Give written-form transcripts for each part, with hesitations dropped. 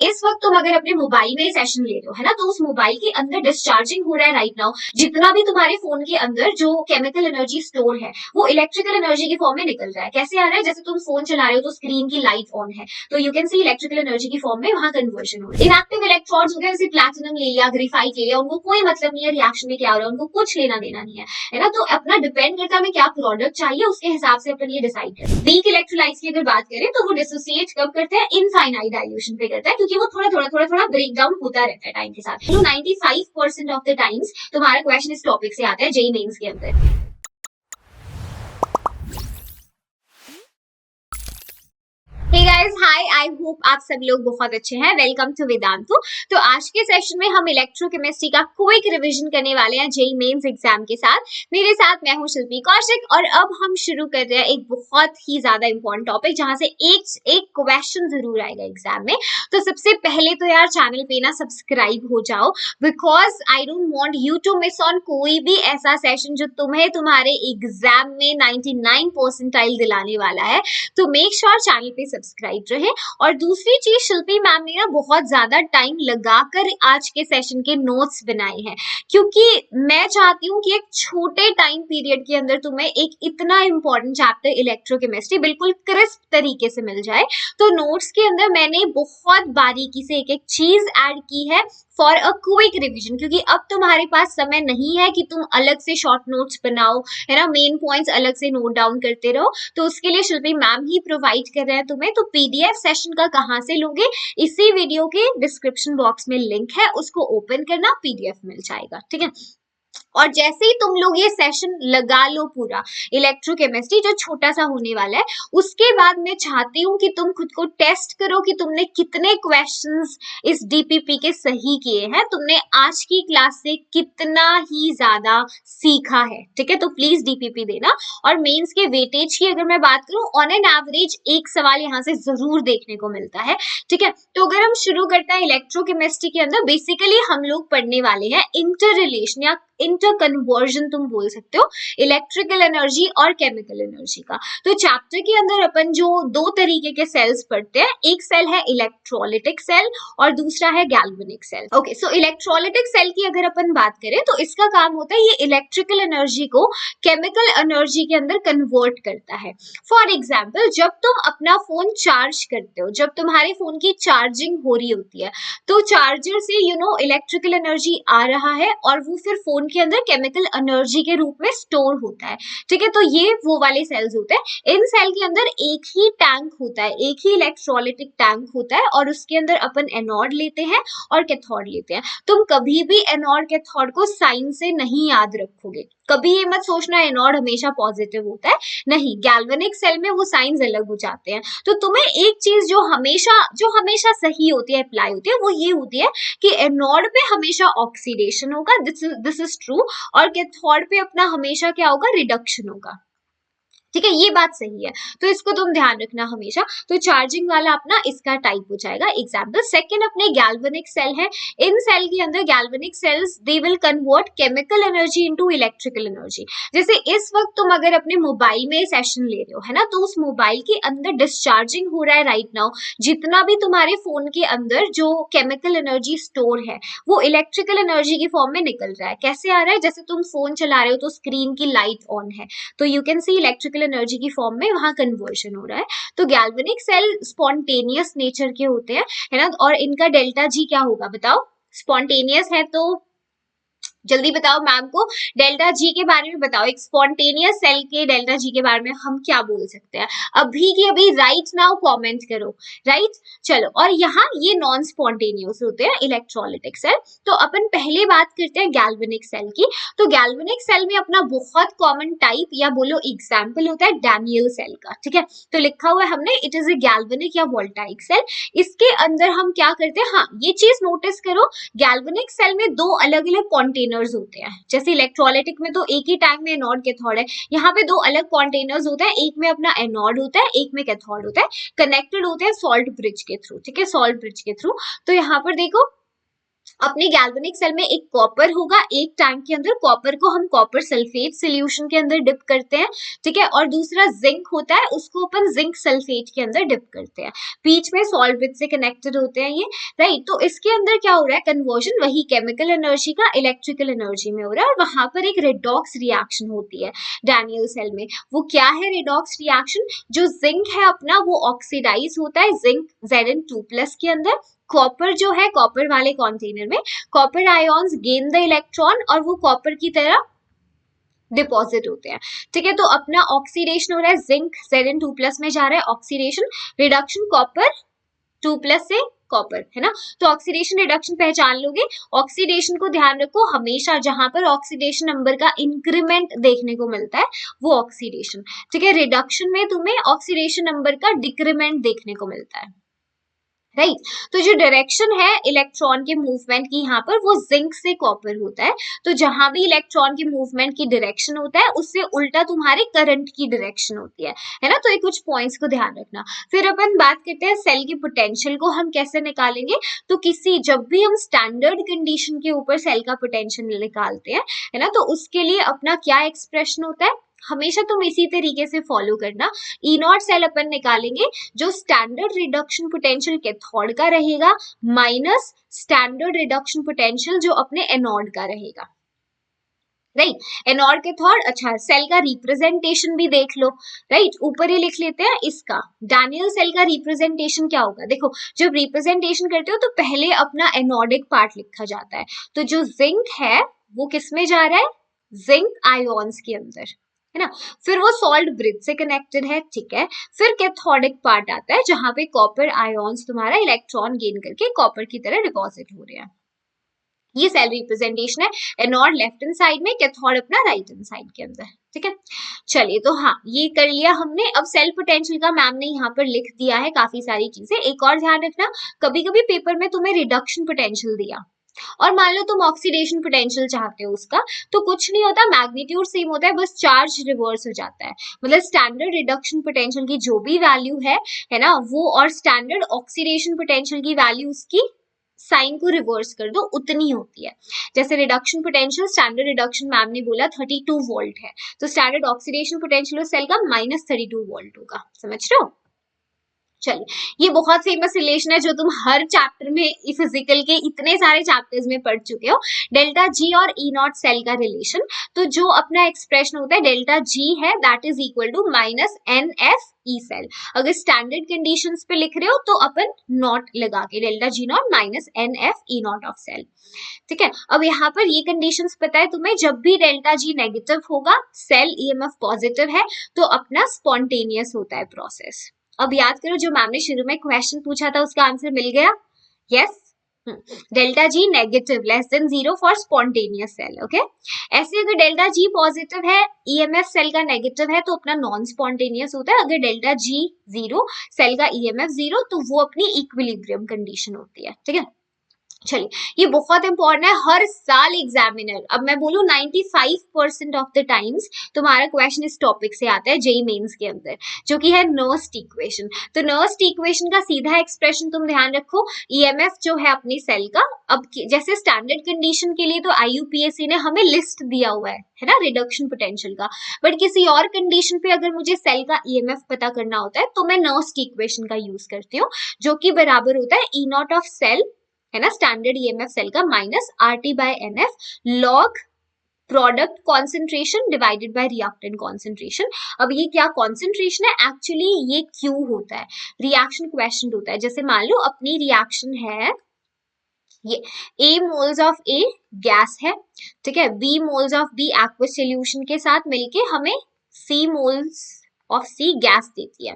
इस वक्त तुम अगर अपने मोबाइल में सेशन ले रहे हो, है ना, तो उस मोबाइल के अंदर डिस्चार्जिंग हो रहा है राइट नाउ। जितना भी तुम्हारे फोन के अंदर जो केमिकल एनर्जी स्टोर है वो इलेक्ट्रिकल एनर्जी के फॉर्म में निकल रहा है। कैसे आ रहा है? जैसे तुम फोन चला रहे हो तो स्क्रीन की लाइट ऑन है, तो you can see electrical energy की फॉर्म में वहां कन्वर्जन हो रहा है। इनएक्टिव इलेक्ट्रॉन्स हो गए, जैसे प्लैटिनम ले लिया, ग्रेफाइट ले लिया, उनको कोई मतलब नहीं है रिएक्शन में क्या हो रहा है, उनको कुछ लेना देना नहीं है ना। तो अपना डिपेंड करता है हमें क्या प्रोडक्ट चाहिए, उसके हिसाब से अपन ये डिसाइड करते हैं। वीक इलेक्ट्रोलाइट्स की अगर बात करें तो वो डिसोसिएट कब करते हैं? इनफाइनाइट डाइल्यूशन पे करता है, क्योंकि वो थोड़ा ब्रेक डाउन होता रहता है टाइम के साथ। तो 95% ऑफ द टाइम्स तुम्हारा क्वेश्चन इस टॉपिक से आता है जेईई मेंस के अंदर। Hey guys, hi, I hope आप सब लोग बहुत अच्छे हैं। Welcome to Vedantu. तो आज के सेशन में हम इलेक्ट्रोकेमिस्ट्री का क्विक रिवीजन करने वाले हैं जेईई मेंस एग्जाम के साथ। मेरे साथ मैं हूं शिल्पी कौशिक और अब हम शुरू कर रहे हैं एक बहुत ही ज्यादा इंपॉर्टेंट टॉपिक जहां से एक क्वेश्चन जरूर आएगा एग्जाम में। तो सबसे पहले तो यार चैनल पे ना सब्सक्राइब हो जाओ, because I don't want you to miss on कोई भी ऐसा सेशन जो तुम्हें तुम्हारे एग्जाम में 99 परसेंटाइल दिलाने वाला है। तो मेक श्योर चैनल पे सब्सक्राइब रहे। और दूसरी चीज, शिल्पी मैम ने ना बहुत ज्यादा टाइम लगाकर आज के सेशन के नोट्स बनाए हैं, क्योंकि मैं चाहती हूँ कि एक छोटे टाइम पीरियड के अंदर तुम्हें एक इतना इंपॉर्टेंट चैप्टर इलेक्ट्रोकेमिस्ट्री बिल्कुल क्रिस्प तरीके से मिल जाए। तो नोट्स के अंदर मैंने बहुत बारीकी से एक एक चीज ऐड की है फॉर अ क्विक रिविजन, क्योंकि अब तुम्हारे पास समय नहीं है कि तुम अलग से शॉर्ट नोट्स बनाओ, है ना, मेन पॉइंट्स अलग से नोट डाउन करते रहो। तो उसके लिए शिल्पी मैम ही प्रोवाइड कर रहे हैं तुम्हें। तो पीडीएफ सेशन का कहाँ से लोगे? इसी वीडियो के डिस्क्रिप्शन बॉक्स में लिंक है, उसको ओपन करना, पीडीएफ मिल जाएगा, ठीक है। और जैसे ही तुम लोग ये सेशन लगा लो पूरा इलेक्ट्रोकेमिस्ट्री जो छोटा सा होने वाला है, उसके बाद मैं चाहती हूँ कि तुम खुद को टेस्ट करो कि तुमने कितने क्वेश्चंस इस डीपीपी के सही किए हैं, तुमने आज की क्लास से कितना ही ज्यादा सीखा है, ठीक है। तो प्लीज डीपीपी देना। और मेंस के वेटेज की अगर मैं बात करूं, ऑन एन एवरेज एक सवाल यहाँ से जरूर देखने को मिलता है, ठीक है। तो अगर हम शुरू करते हैं इलेक्ट्रोकेमिस्ट्री के अंदर, बेसिकली हम लोग पढ़ने वाले हैं इंटर रिलेशन या इंटर कन्वर्जन तुम बोल सकते हो, इलेक्ट्रिकल एनर्जी और केमिकल एनर्जी का। तो चैप्टर के अंदर अपन जो दो तरीके के सेल्स पढ़ते हैं, एक सेल है इलेक्ट्रोलिटिक सेल और दूसरा है गैल्वेनिक सेल। ओके, सो इलेक्ट्रोलिटिक सेल की अगर अपन बात करें तो इसका काम होता है ये इलेक्ट्रिकल एनर्जी को केमिकल एनर्जी के अंदर कन्वर्ट करता है। फॉर एग्जाम्पल, जब तुम अपना फोन चार्ज करते हो, जब तुम्हारे फोन की चार्जिंग हो रही होती है, तो चार्जर से इलेक्ट्रिकल एनर्जी आ रहा है और वो फिर फोन के अंदर केमिकल एनर्जी के रूप में स्टोर होता है, ठीक है। तो ये वो वाले सेल्स होते हैं। इन सेल के अंदर एक ही टैंक होता है, एक ही इलेक्ट्रोलिटिक टैंक होता है और उसके अंदर अपन एनोड लेते हैं और कैथोड लेते हैं। तुम कभी भी एनोड कैथोड को साइन से नहीं याद रखोगे, कभी ये मत सोचना एनोड हमेशा पॉजिटिव होता है, नहीं, गैल्वेनिक सेल में वो साइंस अलग हो जाते हैं। तो तुम्हें एक चीज जो हमेशा सही होती है, अप्लाई होती है, वो ये होती है कि एनोड पे हमेशा ऑक्सीडेशन होगा, दिस इज ट्रू, और कैथोड पे अपना हमेशा क्या होगा? रिडक्शन होगा, ठीक है। ये बात सही है, तो इसको तुम ध्यान रखना हमेशा। तो चार्जिंग वाला अपना इसका टाइप हो जाएगा एग्जाम्पल। सेकेंड अपने गैल्वेनिक सेल है। इन सेल के अंदर galvanic cells they will convert chemical energy into electrical energy. जैसे इस वक्त तुम अगर अपने मोबाइल में सेशन ले रहे हो, है ना, तो उस मोबाइल के अंदर डिस्चार्जिंग हो रहा है राइट नाउ। जितना भी तुम्हारे फोन के अंदर जो केमिकल एनर्जी स्टोर है वो इलेक्ट्रिकल एनर्जी की फॉर्म में निकल रहा है। कैसे आ रहा है? जैसे तुम फोन चला रहे हो तो स्क्रीन की लाइट ऑन है, तो you can see electrical energy की फॉर्म में वहां कन्वर्जन हो रहा है। तो गैल्वेनिक सेल स्पॉन्टेनियस नेचर के होते हैं, है ना, और इनका डेल्टा जी क्या होगा बताओ? स्पॉन्टेनियस है तो जल्दी बताओ मैम को, डेल्टा जी के बारे में बताओ। एक स्पॉन्टेनियस सेल के डेल्टा जी के बारे में हम क्या बोल सकते हैं? अभी की अभी राइट नाउ कमेंट करो, राइट। चलो, और यहाँ ये नॉन स्पॉन्टेनियस होते हैं इलेक्ट्रोलिटिक सेल। तो अपन पहले बात करते हैं गैल्वेनिक सेल की। तो गैल्वेनिक सेल में अपना बहुत कॉमन टाइप या बोलो एग्जाम्पल होता है डैनियल सेल का, ठीक है। तो लिखा हुआ है हमने, इट इज ए गैल्वेनिक या वोल्टाइक सेल। इसके अंदर हम क्या करते हैं, हाँ ये चीज नोटिस करो, गैल्वेनिक सेल में दो अलग अलग कंटेनर्स होते हैं। जैसे इलेक्ट्रोलिटिक में तो एक ही टैंक में एनोड कैथोड है, यहाँ पे दो अलग कंटेनर्स होते हैं, एक में अपना एनोड होता है, एक में कैथोड होता है, कनेक्टेड होते हैं सॉल्ट ब्रिज के थ्रू, ठीक है, सॉल्ट ब्रिज के थ्रू। तो यहाँ पर देखो अपने गैल्वेनिक सेल में एक कॉपर होगा, एक टैंक के अंदर कॉपर को हम कॉपर सल्फेट सोल्यूशन के अंदर डिप करते हैं, ठीक है, और दूसरा जिंक होता है, उसको अपन जिंक सल्फेट के अंदर डिप करते हैं, बीच में सॉल्ट ब्रिज से कनेक्टेड होते हैं ये, राइट। तो इसके अंदर क्या हो रहा है, कन्वर्जन वही केमिकल एनर्जी का इलेक्ट्रिकल एनर्जी में हो रहा है, और वहां पर एक रेडॉक्स रिएक्शन होती है डैनियल सेल में। वो क्या है रेडॉक्स रिएक्शन, जो जिंक है अपना वो ऑक्सीडाइज होता है जिंक Zn2+ के अंदर, कॉपर जो है कॉपर वाले कंटेनर में copper ions gain the electron और वो कॉपर की तरह डिपॉजिट होते हैं, ठीक है। तो अपना ऑक्सीडेशन हो रहा है, जिंक Zn2+ में जा रहा है ऑक्सीडेशन, रिडक्शन कॉपर 2+ से कॉपर, है ना। तो ऑक्सीडेशन रिडक्शन पहचान लोगे, ऑक्सीडेशन को ध्यान रखो हमेशा, जहां पर ऑक्सीडेशन नंबर का इंक्रीमेंट देखने को मिलता है वो ऑक्सीडेशन, ठीक है। रिडक्शन में तुम्हें ऑक्सीडेशन नंबर का डिक्रीमेंट देखने को मिलता है, राइट। तो जो डायरेक्शन है इलेक्ट्रॉन के मूवमेंट की यहाँ पर वो जिंक से कॉपर होता है, तो जहां भी इलेक्ट्रॉन के मूवमेंट की डायरेक्शन होता है उससे उल्टा तुम्हारे करंट की डायरेक्शन होती है ना। तो ये कुछ पॉइंट्स को ध्यान रखना। फिर अपन बात करते हैं सेल की पोटेंशियल को हम कैसे निकालेंगे। तो किसी जब भी हम स्टैंडर्ड कंडीशन के ऊपर सेल का पोटेंशियल निकालते हैं, है ना, तो उसके लिए अपना क्या एक्सप्रेशन होता है, हमेशा तुम इसी तरीके से फॉलो करना। ई नॉट सेल अपन निकालेंगे जो स्टैंडर्ड रिडक्शन पोटेंशियल कैथोड का रहेगा माइनस स्टैंडर्ड रिडक्शन पोटेंशियल जो अपने एनोड का रहेगा, राइट। एनोड कैथोड, अच्छा सेल का रिप्रेजेंटेशन भी देख लो, राइट। ऊपर ही लिख लेते हैं इसका, डैनियल सेल का रिप्रेजेंटेशन क्या होगा। देखो जब रिप्रेजेंटेशन करते हो तो पहले अपना एनोडिक पार्ट लिखा जाता है, तो जो जिंक है वो किस में जा रहा है, जिंक आयोन्स के अंदर, है ना। फिर वो सॉल्ट ब्रिज से कनेक्टेड है, ठीक है। फिर कैथोडिक पार्ट आता है जहां पे कॉपर आयोन्स तुम्हारा इलेक्ट्रॉन गेन करके कॉपर की तरह डिपॉजिट हो रहे हैं। ये सेल रिप्रेजेंटेशन है, एनोड लेफ्ट हैंड साइड में, कैथोड अपना राइट हैंड साइड के अंदर, ठीक है। चलिए तो हाँ ये कर लिया हमने। अब सेल पोटेंशियल का मैम ने यहाँ पर लिख दिया है काफी सारी चीजें। एक और ध्यान रखना, कभी कभी पेपर में तुम्हें रिडक्शन पोटेंशियल दिया और मान लो तुम ऑक्सीडेशन पोटेंशियल चाहते हो उसका, तो कुछ नहीं होता, मैग्नीट्यूड सेम होता है, बस चार्ज रिवर्स हो जाता है। मतलब स्टैंडर्ड रिडक्शन पोटेंशियल की जो भी वैल्यू है ना, वो और स्टैंडर्ड ऑक्सीडेशन पोटेंशियल की वैल्यू उसकी साइन को रिवर्स कर दो उतनी होती है। जैसे reduction potential, standard reduction ma'am ने बोला 32 वोल्ट है, तो स्टैंडर्ड ऑक्सीडेशन पोटेंशियल सेल का -32 वोल्ट होगा, समझ रहे हो। चलिए ये बहुत फेमस रिलेशन है जो तुम हर चैप्टर में फिजिकल के इतने सारे चैप्टर्स में पढ़ चुके हो, डेल्टा जी और ई नॉट सेल का रिलेशन। तो जो अपना एक्सप्रेशन होता है डेल्टा जी है that is equal to -NF E cell. अगर स्टैंडर्ड कंडीशंस पे लिख रहे हो तो अपन नॉट लगा के delta G naught -NF E naught of cell, ठीक है। अब यहाँ पर ये कंडीशंस पता है तुम्हें, जब भी डेल्टा जी नेगेटिव होगा सेल EMF पॉजिटिव है तो अपना स्पॉन्टेनियस होता है प्रोसेस। अब याद करो जो मैम ने शुरू में क्वेश्चन पूछा था उसका आंसर मिल गया, yes. Delta G negative <0 for spontaneous cell, okay. ऐसे अगर डेल्टा जी पॉजिटिव है EMF सेल का नेगेटिव है तो अपना नॉन स्पॉन्टेनियस होता है। अगर डेल्टा जी 0 सेल का EMF 0 तो वो अपनी इक्विलिब्रियम कंडीशन होती है, ठीक है। चलिए ये बहुत इंपॉर्टेंट है, हर साल एग्जामिनर, अब मैं बोलूं 95% ऑफ द टाइम्स तुम्हारा क्वेश्चन इस टॉपिक से आता है जेई मेंस के अंदर, जो कि है नर्स्ट इक्वेशन। तो नर्स्ट इक्वेशन का सीधा एक्सप्रेशन तुम ध्यान रखो, EMF जो है अपनी सेल का, अब जैसे स्टैंडर्ड कंडीशन के लिए तो IUPAC ने हमें लिस्ट दिया हुआ है ना रिडक्शन पोटेंशियल का, बट किसी और कंडीशन पे अगर मुझे सेल का EMF पता करना होता है तो मैं नर्स्ट इक्वेशन का यूज करती हूँ, जो कि बराबर होता है E नॉट ऑफ सेल, है ना, स्टैंडर्ड EMF सेल का -RT/NF log product concentration divided by reactant concentration. अब ये क्या कॉन्सेंट्रेशन है, एक्चुअली ये क्यू होता है, रिएक्शन क्वेश्चन होता है। जैसे मान लो अपनी रिएक्शन है ये A moles of A gas है, ठीक है, B moles of B aqueous solution के साथ मिलके हमें C moles of C gas देती है।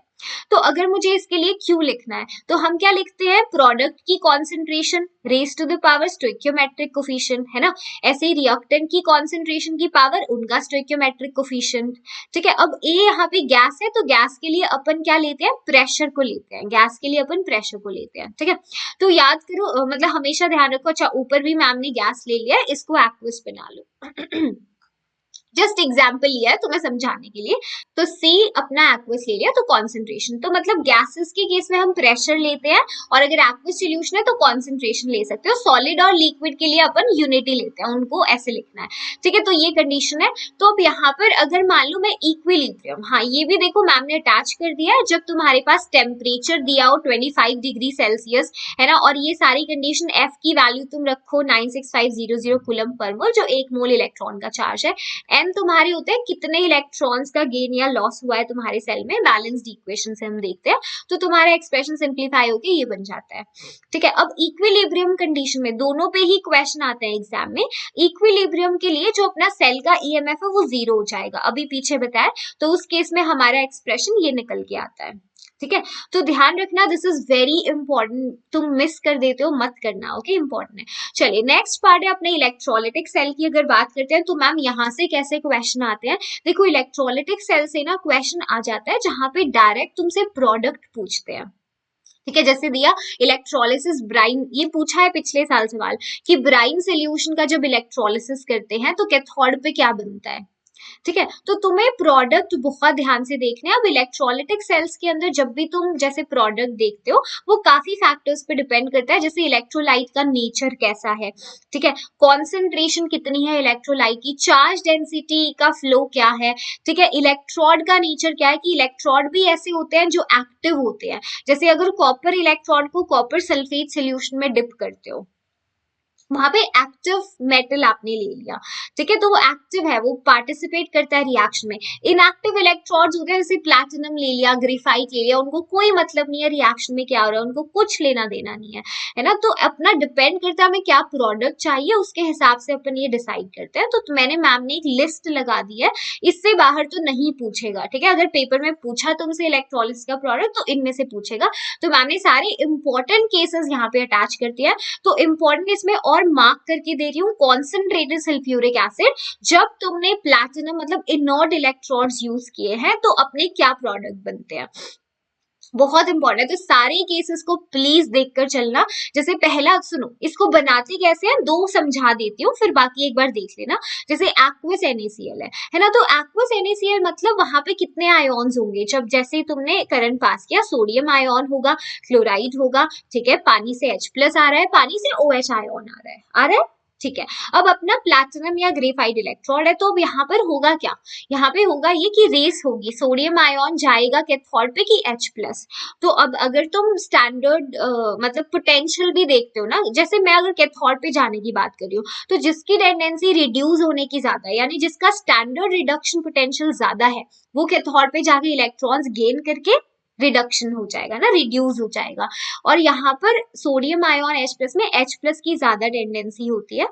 तो अगर मुझे इसके लिए Q लिखना है तो हम क्या लिखते हैं, प्रोडक्ट की concentration raise to the power stoichiometric coefficient, है ना। ऐसे ही रिएक्टेंट की कॉन्सेंट्रेशन की पावर उनका स्टोइकियोमेट्रिक कोफिशिएंट, ठीक है। अब A यहाँ पे गैस है तो गैस के लिए अपन क्या लेते हैं, प्रेशर को लेते हैं, गैस के लिए अपन प्रेशर को लेते हैं, ठीक है। तो याद करो, मतलब हमेशा ध्यान रखो। अच्छा ऊपर भी मैम ने गैस ले लिया, इसको एक्वस बना लो जस्ट एग्जाम्पल लिया है तुम्हें समझाने के लिए। तो सी अपना एक्वस ले लिया तो कॉन्सेंट्रेशन, तो मतलब गैसेस के केस में हम प्रेशर लेते हैं, और अगर एक्वस सॉल्यूशन है तो कॉन्सेंट्रेशन ले सकते हो। सॉलिड और लिक्विड के लिए अपन यूनिटी लेते हैं, उनको ऐसे लिखना है, ठीक है। तो ये कंडीशन है। तो अब यहाँ पर अगर मान लो मैं इक्विलिब्रियम, हाँ ये भी देखो मैम ने अटैच कर दिया है, जब तुम्हारे पास टेम्परेचर दिया हो 25 डिग्री सेल्सियस, है ना, और ये सारी कंडीशन एफ की वैल्यू तुम रखो 96500 कूलम पर मोल, जो 1 मोल इलेक्ट्रॉन का चार्ज है। एम तुम्हारे होते हैं कितने इलेक्ट्रॉन्स का गेन या लॉस हुआ है तुम्हारे सेल में, बैलेंस्ड इक्वेशन से हम देखते हैं। तो तुम्हारा एक्सप्रेशन सिंप्लीफाई होकर ये बन जाता है, ठीक है। अब इक्विलिब्रियम कंडीशन में दोनों पे ही क्वेश्चन आते हैं एग्जाम में। इक्विलिब्रियम के लिए जो अपना सेल का ईएमएफ है वो 0 हो जाएगा, अभी पीछे बताया। तो उस केस में हमारा एक्सप्रेशन ये निकल के आता है, ठीक है। तो ध्यान रखना, दिस इज वेरी इंपॉर्टेंट, तुम मिस कर देते हो मत करना, ओके, इंपॉर्टेंट है। चलिए नेक्स्ट पार्ट है अपने इलेक्ट्रोलिटिक सेल की। अगर बात करते हैं तो मैम यहाँ से कैसे क्वेश्चन आते हैं, देखो इलेक्ट्रोलिटिक सेल से ना क्वेश्चन आ जाता है जहां पे डायरेक्ट तुमसे प्रोडक्ट पूछते हैं, ठीक है। जैसे दिया इलेक्ट्रोलिसिस ब्राइन, ये पूछा है पिछले साल सवाल कि ब्राइन सोल्यूशन का जब इलेक्ट्रोलिसिस करते हैं तो कैथोड पे क्या बनता है, ठीक है। तो तुम्हें प्रोडक्ट बहुत ध्यान से देखने हैं। अब इलेक्ट्रोलिटिक सेल्स के अंदर जब भी तुम जैसे प्रोडक्ट देखते हो वो काफी फैक्टर्स पे डिपेंड करता है, जैसे इलेक्ट्रोलाइट का नेचर कैसा है, ठीक है, कॉन्सेंट्रेशन कितनी है इलेक्ट्रोलाइट की, चार्ज डेंसिटी का फ्लो क्या है, ठीक है, इलेक्ट्रोड का नेचर क्या है, कि इलेक्ट्रोड भी ऐसे होते हैं जो एक्टिव होते हैं। जैसे अगर कॉपर इलेक्ट्रोड को कॉपर सल्फेट सोल्यूशन में डिप करते हो, वहां पे एक्टिव मेटल आपने ले लिया, ठीक है, तो वो एक्टिव है, वो पार्टिसिपेट करता है रिएक्शन में। इनएक्टिव इलेक्ट्रोड्स होते हैं, जैसे प्लैटिनम ले लिया, ग्रेफाइट ले लिया, उनको कोई मतलब नहीं है रिएक्शन में क्या हो रहा है, उनको कुछ लेना देना नहीं है ना। तो अपना डिपेंड करता है हमें क्या प्रोडक्ट चाहिए, उसके हिसाब से अपन ये डिसाइड करते हैं। तो मैंने मैम ने एक लिस्ट लगा दी है, इससे बाहर तो नहीं पूछेगा, ठीक है। अगर पेपर में पूछा तुमसे इलेक्ट्रोलिसिस का प्रोडक्ट तो इनमें से पूछेगा। तो मैम ने सारे इंपॉर्टेंट केसेस यहाँ पे अटैच कर दिया है। तो इंपॉर्टेंट इसमें और मार्क करके दे रही हूँ, कॉन्सेंट्रेटेड सल्फ्यूरिक एसिड, जब तुमने प्लैटिनम मतलब इनर्ट इलेक्ट्रोड्स यूज किए हैं तो अपने क्या प्रोडक्ट बनते हैं, बहुत इंपॉर्टेंट है। तो सारे केसेस को प्लीज देखकर चलना। जैसे पहला सुनो, इसको बनाते कैसे हैं दो समझा देती हूँ, फिर बाकी एक बार देख लेना। जैसे एक्वस NaCl है ना, तो एक्वस NaCl मतलब वहां पे कितने आयोन्स होंगे, जब जैसे तुमने करंट पास किया, सोडियम आयोन होगा, क्लोराइड होगा, ठीक है, पानी से H+ आ रहा है, पानी से OH आयोन आ रहा है, ठीक है। अब अपना प्लैटिनम या ग्रेफाइट इलेक्ट्रोड है, तो अब यहाँ पर होगा क्या, यहाँ पे होगा ये कि रेस होगी, सोडियम आयोन जाएगा कैथोड पे कि H+। तो अब अगर तुम स्टैंडर्ड मतलब पोटेंशियल भी देखते हो ना, जैसे मैं अगर कैथोड पे जाने की बात कर रही हूँ तो जिसकी टेंडेंसी रिड्यूस होने की ज्यादा है, यानी जिसका स्टैंडर्ड रिडक्शन पोटेंशियल ज्यादा है, वो कैथोड पे जाके इलेक्ट्रॉन्स गेन करके रिडक्शन हो जाएगा ना, रिड्यूस हो जाएगा। और यहाँ पर सोडियम आयोन H+ में H+ की ज्यादा टेंडेंसी होती है,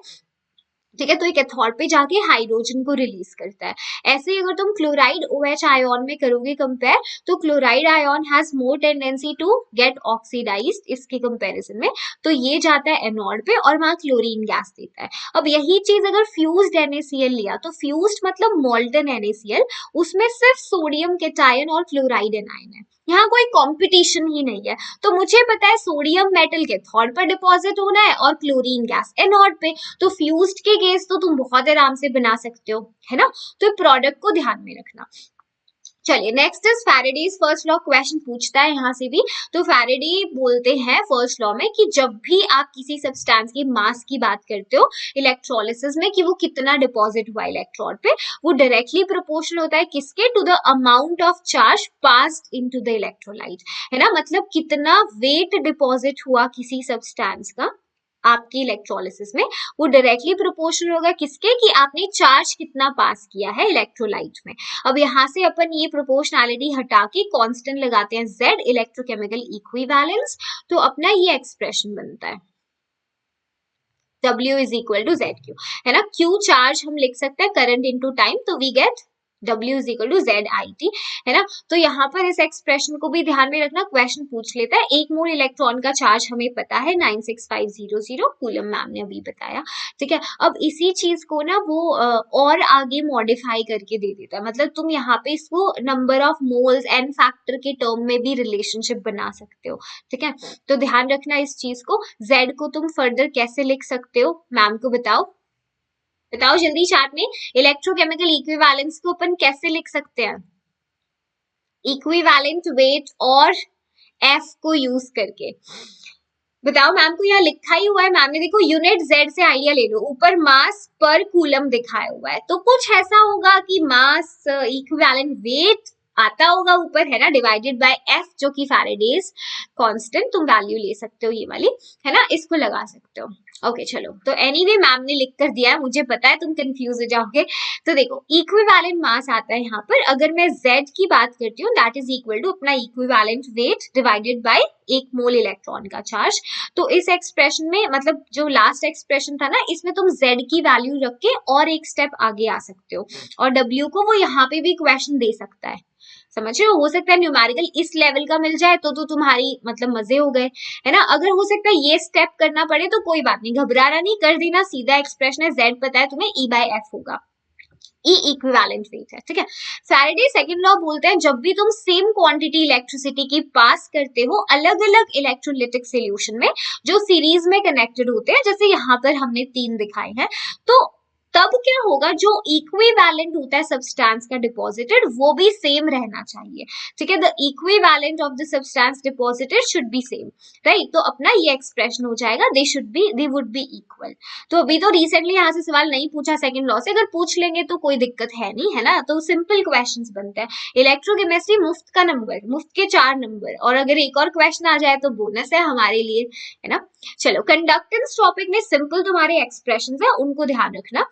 ठीक है। तो ये कैथोड पे जाके हाइड्रोजन को रिलीज करता है। ऐसे ही अगर तुम क्लोराइड OH आयोन में करोगे कंपेयर, तो chloride ion has more tendency to get oxidized इसके कंपैरिजन में, तो ये जाता है एनोड पे और वहां क्लोरीन गैस देता है। अब यही चीज अगर फ्यूज्ड NaCl लिया, तो फ्यूज्ड मतलब मोल्टन NaCl, उसमें सिर्फ सोडियम केटायन और क्लोराइड एनायन है, यहाँ कोई कंपटीशन ही नहीं है। तो मुझे पता है सोडियम मेटल कैथोड पर डिपॉजिट होना है और क्लोरीन गैस एनोड पे, तो फ्यूज्ड के केस तो तुम बहुत आराम से बना सकते हो, है ना। तो प्रोडक्ट को ध्यान में रखना। चलिए next is Faraday's first law, question पूछता है यहाँ से भी। तो फैराडे बोलते हैं फर्स्ट लॉ में कि जब भी आप किसी सब्सटेंस की मास की बात करते हो इलेक्ट्रोलिसिस में, कि वो कितना डिपॉजिट हुआ इलेक्ट्रोड पे, वो डायरेक्टली प्रोपोर्शनल होता है किसके, to the amount of charge passed into the electrolyte, है ना। मतलब कितना वेट डिपॉजिट हुआ किसी सब्सटेंस का आपकी इलेक्ट्रोलिसिस में, वो डायरेक्टली प्रोपोर्शनल होगा किसके, कि आपने चार्ज कितना पास किया है इलेक्ट्रोलाइट में। अब यहाँ से अपन ये प्रोपोर्शनैलिटी हटा के कांस्टेंट लगाते हैं Z, इलेक्ट्रोकेमिकल इक्विवेलेंस, तो अपना ये एक्सप्रेशन बनता है W is equal to ZQ, है ना। Q चार्ज हम लिख सकते हैं करंट इनटू टाइम, तो we get W is equal to ZIT, है ना। तो यहाँ पर इस एक्सप्रेशन को भी ध्यान में रखना, क्वेश्चन पूछ लेता है। 1 मोल इलेक्ट्रॉन का चार्ज हमें पता है 96500 कूलम, मैम ने अभी बताया, ठीक है। अब इसी चीज को ना वो और आगे मॉडिफाई करके दे देता है, मतलब तुम यहाँ पे इसको number of moles N factor के टर्म में भी रिलेशनशिप बना सकते हो, ठीक है। तो ध्यान रखना इस चीज को। Z को तुम फर्दर कैसे लिख सकते हो, मैम को बताओ। बताओ जल्दी चार्ट में इलेक्ट्रोकेमिकल इक्विवेलेंस को अपन कैसे लिख सकते हैं? इक्विवेलेंट वेट और एफ को यूज करके बताओ। मैम को यहाँ लिखा ही हुआ है, मैम ने देखो यूनिट जेड से आइडिया ले लो, ऊपर मास पर कूलम दिखाया हुआ है, तो कुछ ऐसा होगा कि मास इक्विवेलेंट वेट आता होगा ऊपर, है ना, डिवाइडेड बाय एफ जो कि फैराडेज कांस्टेंट, तुम वैल्यू ले सकते हो ये वाली, है ना, इसको लगा सकते हो। ओके चलो, तो एनीवे मैम ने लिख कर दिया है, मुझे पता है तुम कंफ्यूज हो जाओगे। तो देखो इक्विवेलेंट मास आता है यहाँ पर, अगर मैं z की बात करती हूँ दैट इज इक्वल टू अपना equivalent weight divided by 1 mole electron का चार्ज। तो इस एक्सप्रेशन में, मतलब जो लास्ट एक्सप्रेशन था ना, इसमें तुम z की वैल्यू रख के और एक स्टेप आगे आ सकते हो, और w को वो यहाँ पे भी क्वेश्चन दे सकता है, समझ रहे हो सकता है न्यूमेरिकल इस लेवल का मिल जाए तो तुम्हारी मतलब मजे हो गए, है ना। अगर हो सकता है ये स्टेप करना पड़े तो कोई बात नहीं, घबराना नहीं, कर देना, सीधा एक्सप्रेशन है, z पता है तुम्हें, E बाय एफ होगा, E इक्विवेलेंट वेट है, ठीक है। फैराडे सेकंड लॉ बोलते हैं जब भी तुम सेम क्वांटिटी इलेक्ट्रिसिटी की पास करते हो अलग अलग इलेक्ट्रोलिटिक सॉल्यूशन में जो सीरीज में कनेक्टेड होते हैं, जैसे यहाँ पर हमने 3 दिखाए हैं, तो तब क्या होगा, जो इक्विवेलेंट होता है सब्सटेंस का डिपॉजिटेड वो भी सेम रहना चाहिए, ठीक है। The equivalent of the substance deposited should be same, right. तो अपना ये एक्सप्रेशन हो जाएगा, दे वुड बी इक्वल। तो अभी तो रिसेंटली यहाँ से सवाल नहीं पूछा सेकंड लॉ से, अगर पूछ लेंगे तो कोई दिक्कत है नहीं, है ना। तो सिंपल क्वेश्चंस बनते हैं। इलेक्ट्रोकेमिस्ट्री मुफ्त का नंबर, मुफ्त के 4 नंबर, और अगर एक और क्वेश्चन आ जाए तो बोनस है हमारे लिए, है ना। चलो कंडक्टेंस टॉपिक में सिंपल तुम्हारे एक्सप्रेशन है, उनको ध्यान रखना,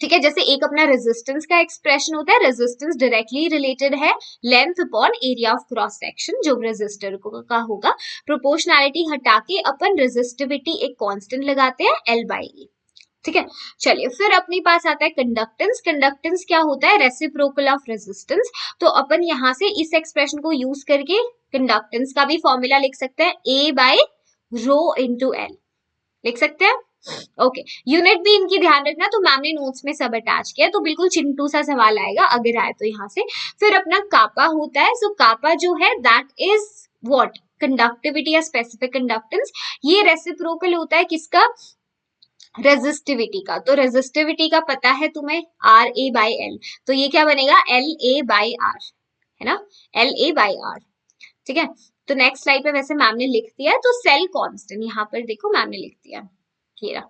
ठीक है। जैसे एक अपना रेजिस्टेंस का एक्सप्रेशन होता है, रेजिस्टेंस डायरेक्टली रिलेटेड है length upon area of cross section, जो रेजिस्टर का होगा। प्रोपोर्शनैलिटी हटा के अपन रेजिस्टिविटी एक कांस्टेंट लगाते हैं L बाई E, ठीक है। चलिए फिर अपने पास आता है कंडक्टेंस। कंडक्टेंस क्या होता है, रेसिप्रोकल ऑफ रेजिस्टेंस। तो अपन यहाँ से इस एक्सप्रेशन को यूज करके कंडक्टेंस का भी फॉर्मूला लिख सकते हैं, A by rho into L लिख सकते हैं। ओके यूनिट भी इनकी ध्यान रखना, तो मैम ने नोट्स में सब अटैच किया, तो बिल्कुल चिंटू सा सवाल आएगा अगर आए तो यहाँ से। फिर अपना कापा होता है, सो कापा जो है दैट इज व्हाट, कंडक्टिविटी या स्पेसिफिक कंडक्टेंस। ये रेसिप्रोकल होता है किसका, रेजिस्टिविटी का। तो रेजिस्टिविटी का पता है तुम्हें आर ए बाई एल, तो ये क्या बनेगा एल ए बाई आर, है ना, एल ए बाई आर, ठीक है। तो नेक्स्ट स्लाइड पे वैसे मैम ने लिख दिया है, तो सेल कांस्टेंट यहाँ पर देखो मैम ने लिख दिया, ये रहा,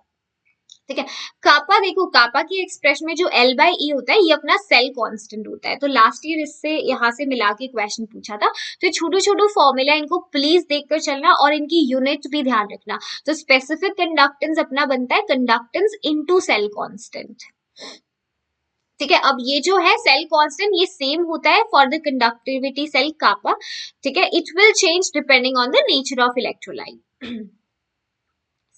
ठीक है। कापा देखो, कापा की एक्सप्रेशन में जो L बाई E होता है ये अपना सेल कांस्टेंट होता है। तो लास्ट ईयर इससे यहाँ से मिला के क्वेश्चन पूछा था, तो छोटू छोटू फॉर्मूला इनको प्लीज देखकर चलना और इनकी यूनिट भी ध्यान रखना। तो स्पेसिफिक कंडक्टेंस अपना बनता है कंडक्टेंस इनटू सेल कांस्टेंट, ठीक है। अब ये जो है सेल कांस्टेंट ये सेम होता है for the conductivity cell kappa, ठीक है। It will change depending on the nature of electrolyte.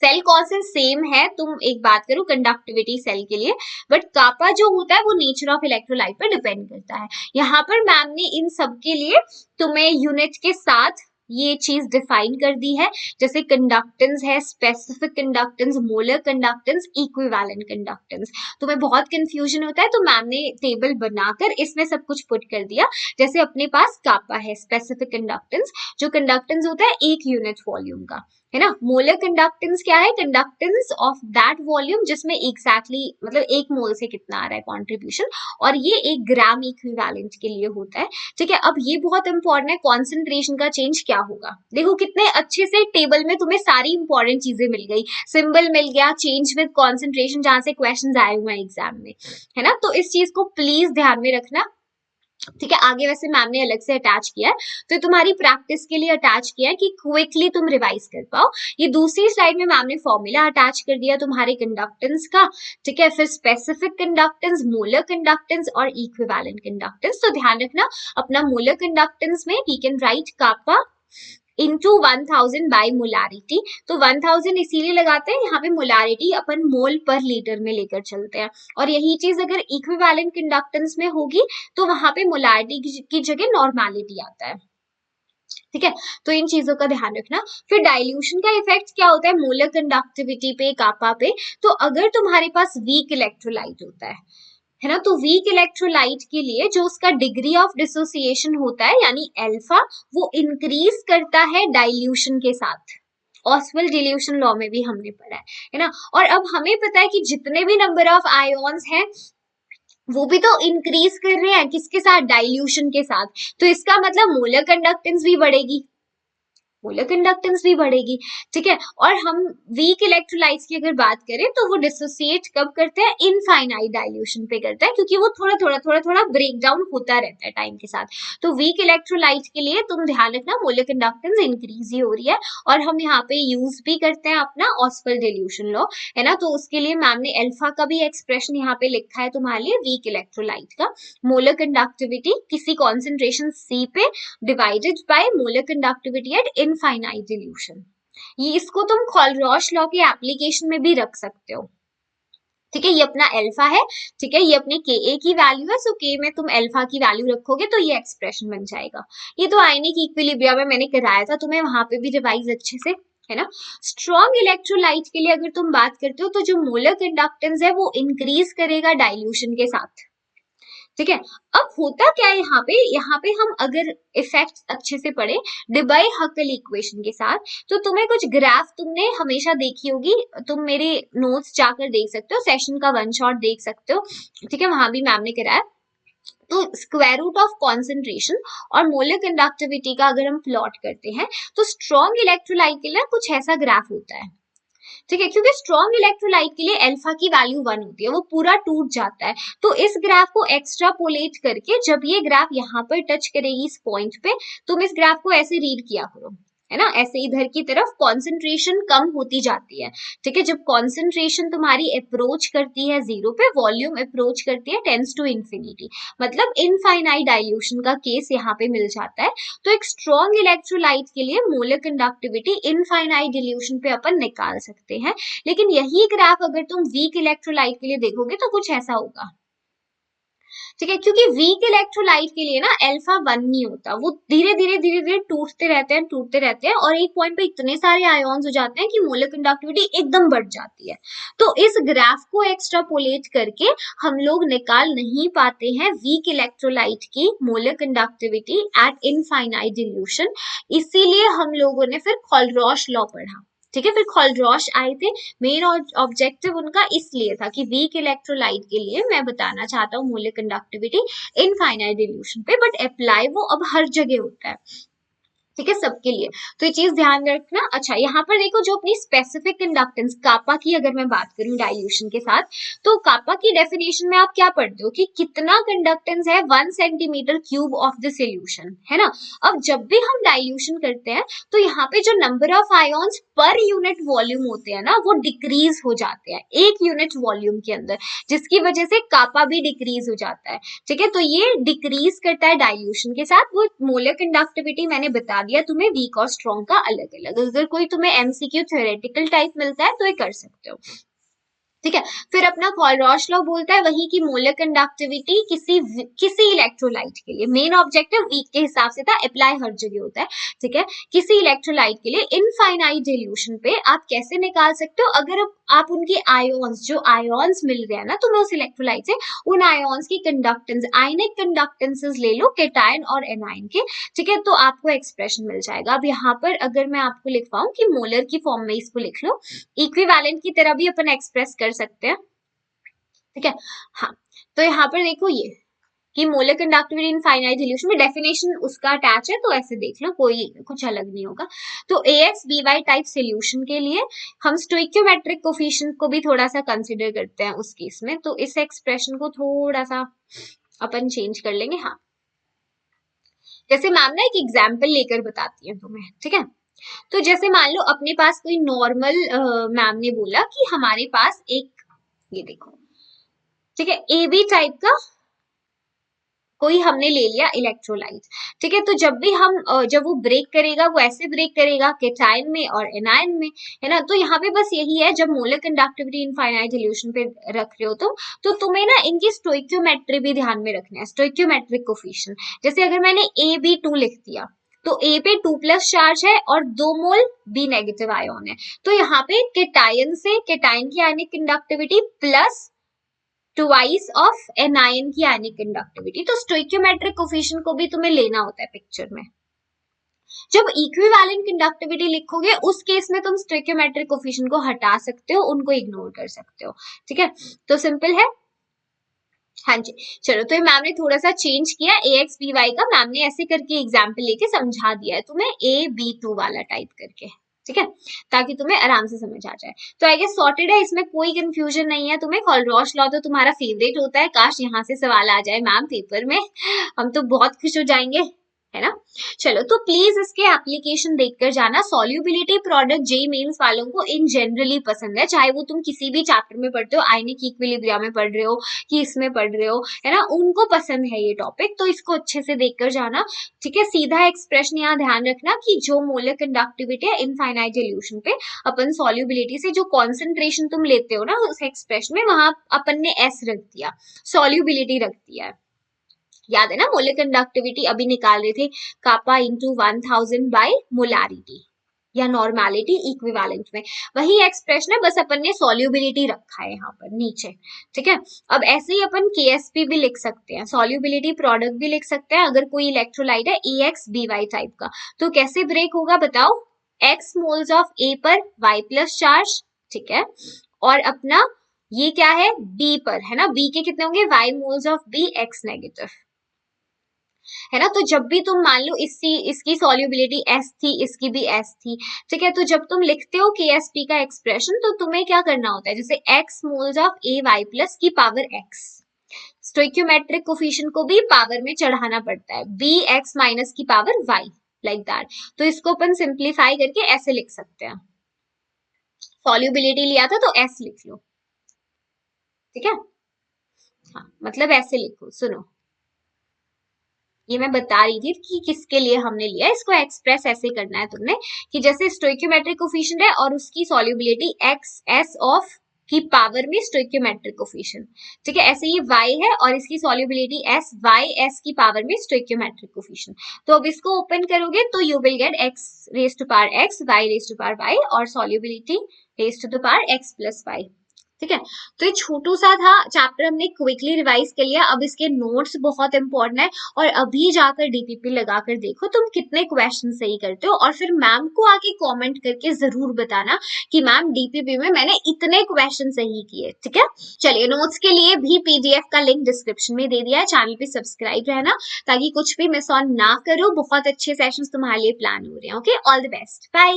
Cell constant same है, तुम एक बात करो कंडक्टिविटी सेल के लिए, बट कापा जो होता है वो नेचर ऑफ इलेक्ट्रोलाइट पर डिपेंड करता है। यहाँ पर मैम ने इन सब के लिए तुम्हें यूनिट के साथ ये चीज डिफाइन कर दी है, जैसे कंडक्टेंस है, specific conductance, molar conductance, equivalent conductance. तुम्हें बहुत कंफ्यूजन होता है तो मैम ने टेबल बनाकर इसमें सब कुछ पुट कर दिया। जैसे अपने पास कापा है स्पेसिफिक कंडक्टेंस, जो कंडक्टेंस होता है 1 यूनिट वॉल्यूम का, है ना। मोलर कंडक्टेंस क्या है, कंडक्टेंस ऑफ दैट वॉल्यूम जिसमें एग्जैक्टली मतलब 1 मोल से कितना आ रहा है कॉन्ट्रीब्यूशन, और ये 1 ग्राम इक्विवेलेंट के लिए होता है, ठीक है। अब ये बहुत इंपॉर्टेंट है, कॉन्सेंट्रेशन का चेंज क्या होगा। देखो कितने अच्छे से टेबल में तुम्हें सारी इंपॉर्टेंट चीजें मिल गई, सिंबल मिल गया, चेंज विद कॉन्सेंट्रेशन जहां से क्वेश्चन आए हुए हैं एग्जाम में, है ना। तो इस चीज को प्लीज ध्यान में रखना, ठीक है। आगे वैसे मैम ने अलग से अटैच किया है, तो तुम्हारी प्रैक्टिस के लिए अटैच किया है कि क्विकली तुम रिवाइज कर पाओ। ये दूसरी स्लाइड में मैम ने फॉर्मूला अटैच कर दिया तुम्हारे कंडक्टेंस का, ठीक है। फिर स्पेसिफिक कंडक्टेंस, मोलर कंडक्टेंस और इक्विवेलेंट कंडक्टेंस। तो ध्यान रखना अपना मोलर कंडक्टेंस में we can write kappa into 1000 by molarity. तो 1000 इसीलिए लगाते हैं, यहाँ पे मोलारिटी अपन मोल पर लीटर में लेकर चलते हैं, और यही चीज अगर इक्विवेलेंट कंडक्टेंस में होगी तो वहां पे मोलारिटी की जगह नॉर्मेलिटी आता है, ठीक है। तो इन चीजों का ध्यान रखना। फिर डाइल्यूशन का इफेक्ट क्या होता है मोलर कंडक्टिविटी पे, कापा पे। तो अगर तुम्हारे पास वीक इलेक्ट्रोलाइट होता है ना, तो वीक इलेक्ट्रोलाइट के लिए जो उसका डिग्री ऑफ डिसोसिएशन होता है यानी अल्फा, वो इंक्रीज करता है डाइल्यूशन के साथ, ऑसवेल्ड डिल्यूशन लॉ में भी हमने पढ़ा है ना। और अब हमें पता है कि जितने भी नंबर ऑफ आयोन्स हैं वो भी तो इंक्रीज कर रहे हैं, किसके साथ, डाइल्यूशन के साथ। तो इसका मतलब मोलर कंडक्टेंस भी बढ़ेगी, मोलर कंडक्टेंस भी बढ़ेगी, ठीक है। और हम वीक इलेक्ट्रोलाइट्स की अगर बात करें तो वो डिसोसिएट कब करते हैं, इनफाइनाइट डाइल्यूशन पे करते हैं, क्योंकि वो थोड़ा थोड़ा ब्रेक डाउन होता रहता है टाइम के साथ। तो वीक इलेक्ट्रोलाइट के लिए तुम ध्यान रखना मोलर कंडक्टेंस इंक्रीज ही हो रही है। और हम यहाँ पे यूज भी करते हैं अपना ऑसवेल्ड डिल्यूशन लॉ, है ना। तो उसके लिए मैम ने अल्फा का भी एक्सप्रेशन यहाँ पे लिखा है तुम्हारे लिए वीक इलेक्ट्रोलाइट का। मोलर कंडक्टिविटी किसी कॉन्सेंट्रेशन C पे divided by molar conductivity at infinite dilution. ये इसको तुम खोलरॉश लॉ के एप्लीकेशन में भी रख सकते हो, ठीक है। ये अपना अल्फा है, ठीक है, ये अपनी Ka की वैल्यू है, सो K में तुम अल्फा की वैल्यू रखोगे तो ये एक्सप्रेशन बन जाएगा। ये तो आयनिक इक्विलिब्रियम में मैंने कराया था तुम्हें, वहां पे भी रिवाइज अच्छे से, है ना। स्ट्रॉन्ग इलेक्ट्रोलाइट के लिए अगर तुम बात करते हो तो जो मोलर कंडक्टेंस है वो इंक्रीज करेगा डाइल्यूशन के साथ, ठीक है। अब होता क्या है यहाँ पे हम अगर इफेक्ट अच्छे से पढ़े डिबाई हकल इक्वेशन के साथ, तो तुम्हें कुछ ग्राफ तुमने हमेशा देखी होगी, तुम मेरे नोट्स जाकर देख सकते हो, सेशन का वन शॉट देख सकते हो, ठीक है, वहां भी मैम ने कराया। तो स्क्वायर रूट ऑफ कॉन्सेंट्रेशन और मोलर कंडक्टिविटी का अगर हम प्लॉट करते हैं तो स्ट्रॉन्ग इलेक्ट्रोलाइट के लिए कुछ ऐसा ग्राफ होता है, ठीक है। क्योंकि स्ट्रॉन्ग इलेक्ट्रोलाइट के लिए अल्फा की वैल्यू 1 होती है, वो पूरा टूट जाता है। तो इस ग्राफ को एक्स्ट्रापोलेट करके जब ये ग्राफ यहाँ पर टच करेगी इस पॉइंट पे, तुम इस ग्राफ को ऐसे रीड किया करो, है ना, ऐसे इधर की तरफ कॉन्सेंट्रेशन कम होती जाती है, ठीक है। जब कॉन्सेंट्रेशन तुम्हारी अप्रोच करती है 0 पे, वॉल्यूम अप्रोच करती है टेंस टू इंफिनिटी, मतलब इनफाइनाइट डाइल्यूशन का केस यहाँ पे मिल जाता है। तो एक स्ट्रॉन्ग इलेक्ट्रोलाइट के लिए मोलर कंडक्टिविटी इनफाइनाइट डिल्यूशन पे अपन निकाल सकते हैं। लेकिन यही ग्राफ अगर तुम वीक इलेक्ट्रोलाइट के लिए देखोगे तो कुछ ऐसा होगा, ठीक है। क्योंकि वीक इलेक्ट्रोलाइट के लिए ना अल्फा 1 नहीं होता, वो धीरे धीरे टूटते रहते हैं और एक पॉइंट पे इतने सारे आयोन्स हो जाते हैं कि मोलर कंडक्टिविटी एकदम बढ़ जाती है। तो इस ग्राफ को एक्स्ट्रापोलेट करके हम लोग निकाल नहीं पाते हैं वीक इलेक्ट्रोलाइट की molar conductivity at infinite dilution, इसीलिए हम लोगों ने फिर खोलरॉश लॉ पढ़ा, ठीक है। फिर खोलरॉश आए थे, मेन ऑब्जेक्टिव उनका इसलिए था कि वीक इलेक्ट्रोलाइट के लिए मैं बताना चाहता हूँ मोलर कंडक्टिविटी इनफाइनाइट डिल्यूशन पे, बट अप्लाई वो अब हर जगह होता है, ठीक है, सबके लिए। तो ये चीज ध्यान रखना। अच्छा, यहाँ पर देखो जो अपनी स्पेसिफिक कंडक्टेंस कापा की अगर मैं बात करूं डाइल्यूशन के साथ, तो कापा की डेफिनेशन में आप क्या पढ़ते हो कि कितना कंडक्टेंस है 1 centimetre cube of the solution, है ना। अब जब भी हम डाइल्यूशन करते हैं तो यहाँ पे जो number of ions per unit volume होते हैं ना वो डिक्रीज हो जाते हैं एक यूनिट वॉल्यूम के अंदर, जिसकी वजह से कापा भी डिक्रीज हो जाता है, ठीक है। तो ये डिक्रीज करता है डाइल्यूशन के साथ। वो मोलर कंडक्टिविटी मैंने बता दिया तुम्हें वीक और स्ट्रॉन्ग का अलग अलग, अगर कोई तुम्हें एमसीक्यू थ्योरेटिकल टाइप मिलता है तो ये कर सकते हो, ठीक है। फिर अपना खोलरॉश लॉ बोलता है वही कि मोलर कंडक्टिविटी किसी इलेक्ट्रोलाइट के लिए, मेन ऑब्जेक्टिव वीक के हिसाब से था, अप्लाई हर जगह होता है, ठीक है। किसी इलेक्ट्रोलाइट के लिए इनफाइनाइट डिल्यूशन पे आप कैसे निकाल सकते हो, अगर आप उनके आयोन्स, जो आयोन्स मिल रहे हैं ना तुम्हें उस इलेक्ट्रोलाइट से, उन आयोन्स की कंडक्टेंस, आयनिक कंडक्टेंसेस ले लो केटायन और एनायन के, ठीक है। तो आपको एक्सप्रेशन मिल जाएगा। अब यहाँ पर अगर मैं आपको लिखवाऊं कि मोलर की फॉर्म में इसको लिख लो, इक्विवेलेंट की तरह भी अपन एक्सप्रेस कर सकते हैं, ठीक है। हाँ, तो यहाँ पर देखो ये कि molar conductivity infinite dilution में डेफिनेशन उसका अटैच है, तो ऐसे देख लो, कोई कुछ अलग नहीं होगा। तो AX/BY टाइप सॉल्यूशन के लिए हम स्टोइकियोमेट्रिक कोफिशिएंट को भी थोड़ा सा कंसिडर करते हैं उस केस में, तो इस एक्सप्रेशन को थोड़ा सा अपन चेंज कर लेंगे। हाँ, जैसे मैम ना एक एग्जाम्पल लेकर बताती है तुम्हें, ठीक है। तो जैसे मान लो अपने पास कोई नॉर्मल, मैम ने बोला कि हमारे पास एक, ये देखो, ठीक है, AB टाइप का कोई हमने ले लिया इलेक्ट्रोलाइट, ठीक है। तो जब भी हम जब वो ब्रेक करेगा वो ऐसे ब्रेक करेगा केटायन में और एनायन में, है ना। तो यहाँ पे बस यही है, जब मोलर कंडक्टिविटी इनफाइनाइट डिल्यूशन पे रख रहे हो तो तुम्हें ना इनकी स्टोइकियोमेट्री भी ध्यान में रखना है, स्टोइकियोमेट्रिक कोफिशिएंट। जैसे अगर मैंने AB2 लिख दिया तो A पे 2+ चार्ज है और 2 मोल B नेगेटिव आयोन है, तो यहाँ पे केटायन से, केटायन की आयनिक conductivity plus twice of anion की आयनिक कंडक्टिविटी, तो स्टोइकियोमेट्रिक कोफिशिएंट को भी तुम्हें लेना होता है पिक्चर में, जब इक्विवेलेंट कंडक्टिविटी लिखोगे उस केस में तुम स्टोइकियोमेट्रिक कोफिशिएंट को हटा सकते हो, उनको इग्नोर कर सकते हो, ठीक है। तो सिंपल है। हाँ जी, चलो तो मैम ने थोड़ा सा चेंज किया ax by का, मैम ने ऐसे करके एग्जाम्पल लेके समझा दिया है तुम्हें AB2 वाला टाइप करके, ठीक है, ताकि तुम्हें आराम से समझ आ जाए। तो आई गेस सॉर्टेड है, इसमें कोई कंफ्यूजन नहीं है तुम्हें। कॉलरॉश लॉ तो तुम्हारा फेवरेट होता है, काश यहाँ से सवाल आ जाए मैम पेपर में, हम तो बहुत खुश हो जाएंगे, है ना। चलो तो प्लीज इसके एप्लीकेशन देखकर जाना। सॉल्युबिलिटी प्रोडक्ट जेई मेंस वालों को इन जनरली पसंद है, चाहे वो तुम किसी भी चैप्टर में पढ़ते हो, आयनिक इक्विलिब्रियम में पढ़ रहे हो कि इसमें पढ़ रहे हो, है ना, उनको पसंद है ये टॉपिक, तो इसको अच्छे से देखकर जाना, ठीक है। सीधा एक्सप्रेशन यहाँ ध्यान रखना कि जो मोलर कंडक्टिविटी है इनफाइनाइट इल्यूशन पे, अपन सॉल्युबिलिटी से जो कॉन्सेंट्रेशन तुम लेते हो ना उस एक्सप्रेशन में, वहां अपन ने एस रख दिया, सॉल्युबिलिटी रख दिया है, याद है ना। मोलर कंडक्टिविटी अभी निकाल रहे थे, कापा इंटू 1000 बाय मोलारिटी या नॉर्मेलिटी इक्विवेलेंट में, वही एक्सप्रेशन है, बस अपन ने सॉल्युबिलिटी रखा है यहाँ पर नीचे, ठीक है। अब ऐसे ही अपन KSP भी लिख सकते हैं, सॉल्युबिलिटी प्रोडक्ट भी लिख सकते हैं। अगर कोई इलेक्ट्रोलाइट है AX/BY टाइप का, तो कैसे ब्रेक होगा बताओ, X मोल्स ऑफ A पर Y प्लस चार्ज, ठीक है, और अपना ये क्या है B पर, है ना, B के कितने होंगे Y moles of B X negative, है ना। तो जब भी तुम मान लो इसकी सॉल्युबिलिटी S थी, इसकी भी S थी, ठीक है, तो जब तुम लिखते हो KSP का एक्सप्रेशन, तो तुम्हें क्या करना होता है, जैसे X moles of AY plus की पावर X, स्टोइकियोमेट्रिक कोफिशिएंट को भी पावर में चढ़ाना पड़ता है, BX माइनस की पावर Y, लाइक दैट। तो इसको अपन सिंप्लीफाई करके ऐसे लिख सकते हैं, सॉल्युबिलिटी लिया था तो S लिख लो, ठीक है। हाँ, मतलब ऐसे लिखो, सुनो, ये मैं बता रही थी कि किसके लिए हमने लिया, इसको एक्सप्रेस ऐसे करना है तुमने कि जैसे स्टोइकियोमेट्रिक कोफिशिएंट है और उसकी सॉल्युबिलिटी XS ऑफ की पावर में स्टोइकियोमेट्रिक कोफिशिएंट, ठीक है, ऐसे ये Y है और इसकी सॉल्युबिलिटी SYS की पावर में स्टोइकियोमेट्रिक कोफिशिएंट। तो अब इसको ओपन करोगे तो you will get X raise to power X, Y raise to power Y और solubility raise to the power X plus Y, ठीक है। तो ये छोटू सा था चैप्टर, हमने क्विकली रिवाइज कर लिया। अब इसके नोट्स बहुत इंपॉर्टेंट है, और अभी जाकर डीपीपी लगाकर देखो तुम कितने क्वेश्चन सही करते हो, और फिर मैम को आके कमेंट करके जरूर बताना कि मैम डीपीपी में मैंने इतने क्वेश्चन सही किए, ठीक है। चलिए, नोट्स के लिए भी PDF का लिंक डिस्क्रिप्शन में दे दिया है, चैनल पे सब्सक्राइब रहना ताकि कुछ भी मिस ऑन ना करो। बहुत अच्छे सेशंस तुम्हारे लिए प्लान हो रहे हैं। Okay, all the best, bye.